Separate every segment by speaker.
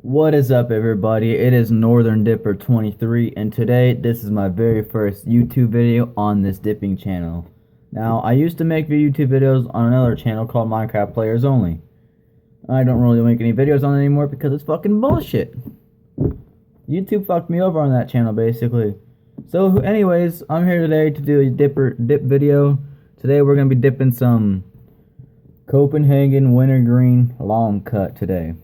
Speaker 1: What is up, everybody? It is Northern Dipper 23, and today this is my very first YouTube video on this dipping channel. Now, I used to make YouTube videos on another channel called Minecraft Players Only. I don't really make any videos on it anymore because it's fucking bullshit. YouTube fucked me over on that channel, basically. So, anyways, I'm here today to do a dip video. Today we're gonna be dipping some Copenhagen Wintergreen Long Cut today.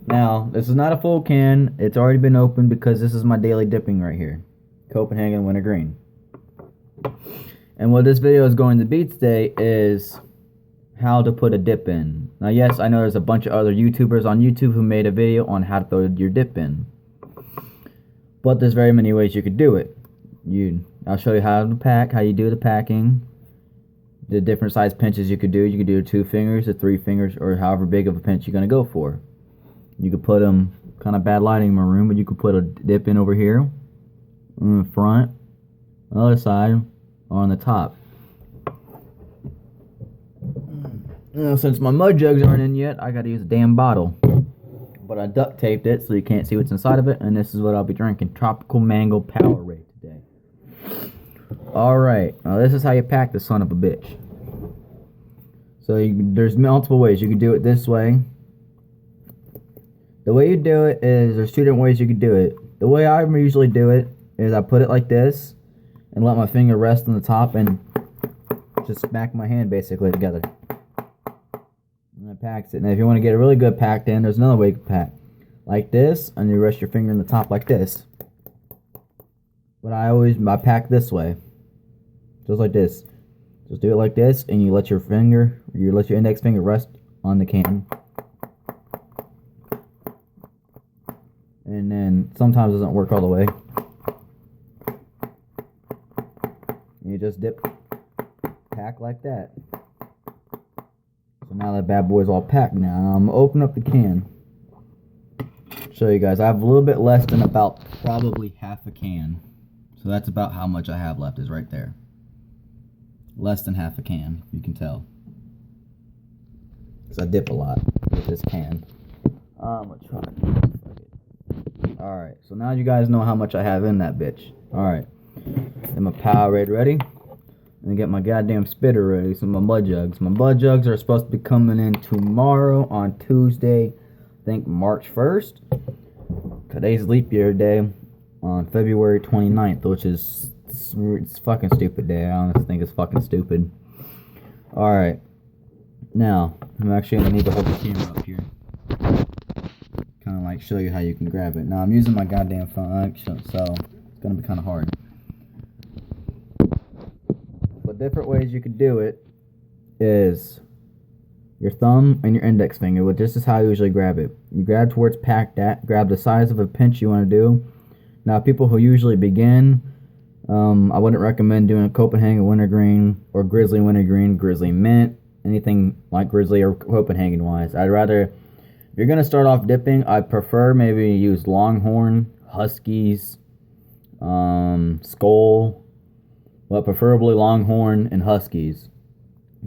Speaker 1: Now, this is not a full can. It's already been opened because this is my daily dipping right here. Copenhagen Wintergreen. And what this video is going to be today is how to put a dip in. Now, yes, I know there's a bunch of other YouTubers on YouTube who made a video on how to throw your dip in. But there's very many ways you could do it. I'll show you how to pack, how you do the packing. The different size pinches you could do. You could do 2 fingers, or 3 fingers, or however big of a pinch you're going to go for. You could put them, kind of bad lighting in my room, but you could put a dip in over here, in the front, on the other side, or on the top. Now, since my mud jugs aren't in yet, I gotta use a damn bottle. But I duct taped it so you can't see what's inside of it, and this is what I'll be drinking. Tropical Mango Powerade today. Alright, now this is how you pack the son of a bitch. So there's multiple ways. You can do it this way. The way you do it is, there's 2 different ways you can do it. The way I usually do it is I put it like this and let my finger rest on the top and just smack my hand basically together. And it packs it. And if you want to get it really good packed in, there's another way you can pack. Like this, and you rest your finger in the top like this. But I pack this way. Just like this. Just do it like this, and you let your index finger rest on the can. And then sometimes it doesn't work all the way. You just pack like that. So now that bad boy's all packed now. I'm gonna open up the can. Show you guys. I have a little bit less than about probably half a can. So that's about how much I have left, is right there. Less than half a can, you can tell. Because I dip a lot with this can. I'm gonna try. Alright, so now you guys know how much I have in that bitch. Alright. Get my Powerade ready. And get my goddamn spitter ready. So my mud jugs. My mud jugs are supposed to be coming in tomorrow on Tuesday, I think March 1st. Today's leap year day on February 29th, which is it's fucking stupid day. I honestly think it's fucking stupid. Alright. Now, I'm actually going to need to hold the camera up here. Kind of like show you how you can grab it. Now I'm using my goddamn phone, so it's gonna be kind of hard. But different ways you could do it is your thumb and your index finger. Well, this is how I usually grab it. You grab towards packed at, grab the size of a pinch you want to do. Now, people who usually begin, I wouldn't recommend doing a Copenhagen Wintergreen or Grizzly Wintergreen, Grizzly Mint, anything like Grizzly or Copenhagen wise. I'd rather, if you're going to start off dipping, I prefer maybe use Longhorn, Huskies, Skull, but preferably Longhorn and Huskies,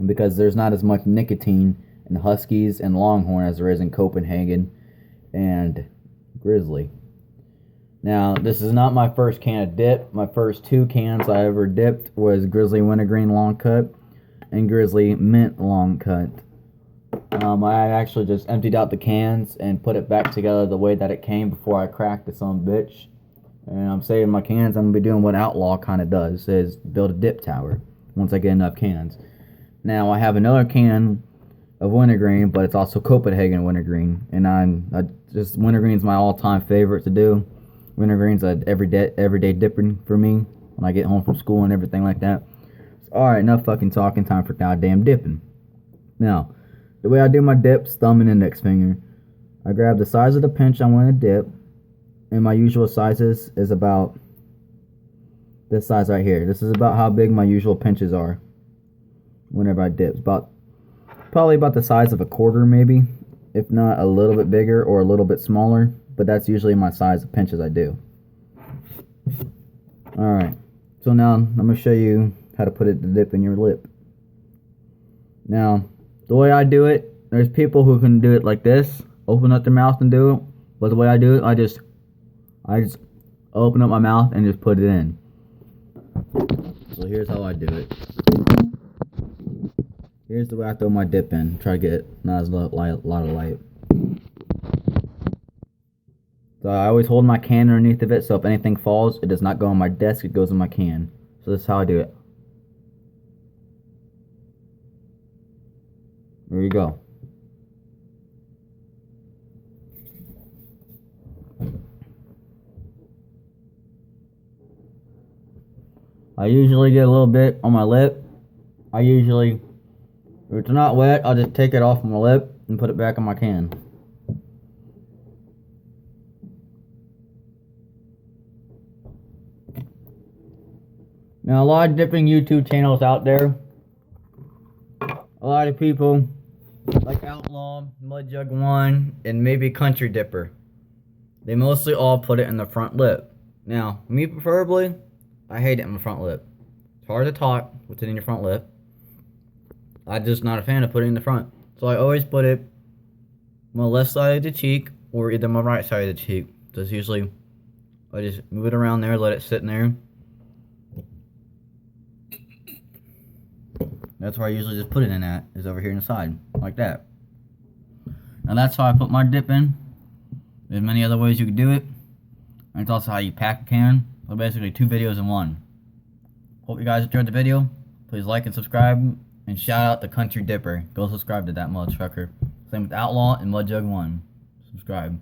Speaker 1: because there's not as much nicotine in Huskies and Longhorn as there is in Copenhagen and Grizzly. Now, this is not my first can of dip. My first 2 cans I ever dipped was Grizzly Wintergreen Long Cut and Grizzly Mint Long Cut. I actually just emptied out the cans and put it back together the way that it came before I cracked it some bitch. And I'm saving my cans. I'm going to be doing what Outlaw kind of does, is build a dip tower once I get enough cans. Now, I have another can of Wintergreen, but it's also Copenhagen Wintergreen. And Wintergreen's my all-time favorite to do. Wintergreen's an everyday dipping for me when I get home from school and everything like that. So, alright, enough fucking talking, time for goddamn dipping. Now, the way I do my dips, thumb and index finger. I grab the size of the pinch I want to dip, and my usual sizes is about this size right here. This is about how big my usual pinches are whenever I dip. Probably about the size of a quarter maybe, if not a little bit bigger or a little bit smaller, but that's usually my size of pinches I do. Alright, so now I'm going to show you how to put the dip in your lip. Now, the way I do it, there's people who can do it like this, open up their mouth and do it. But the way I do it, I just open up my mouth and just put it in. So here's how I do it. Here's the way I throw my dip in. Try to get not as lot of light. So I always hold my can underneath of it, so if anything falls, it does not go on my desk, it goes in my can. So this is how I do it. There you go. I usually get a little bit on my lip. If it's not wet, I'll just take it off my lip and put it back in my can. Now, a lot of dipping YouTube channels out there. A lot of people like Outlaw, Mud Jug 1, and maybe Country Dipper. They mostly all put it in the front lip. Now, me preferably, I hate it in my front lip. It's hard to talk with it in your front lip. I'm just not a fan of putting it in the front. So I always put it on my left side of the cheek or either my right side of the cheek. Just usually, I just move it around there, let it sit in there. That's where I usually just put it in at, is over here in the side, like that. Now that's how I put my dip in. There's many other ways you could do it. And it's also how you pack a can. So basically 2 videos in one. Hope you guys enjoyed the video. Please like and subscribe. And shout out to Country Dipper. Go subscribe to that motherfucker. Same with Outlaw and Mud Jug 1. Subscribe.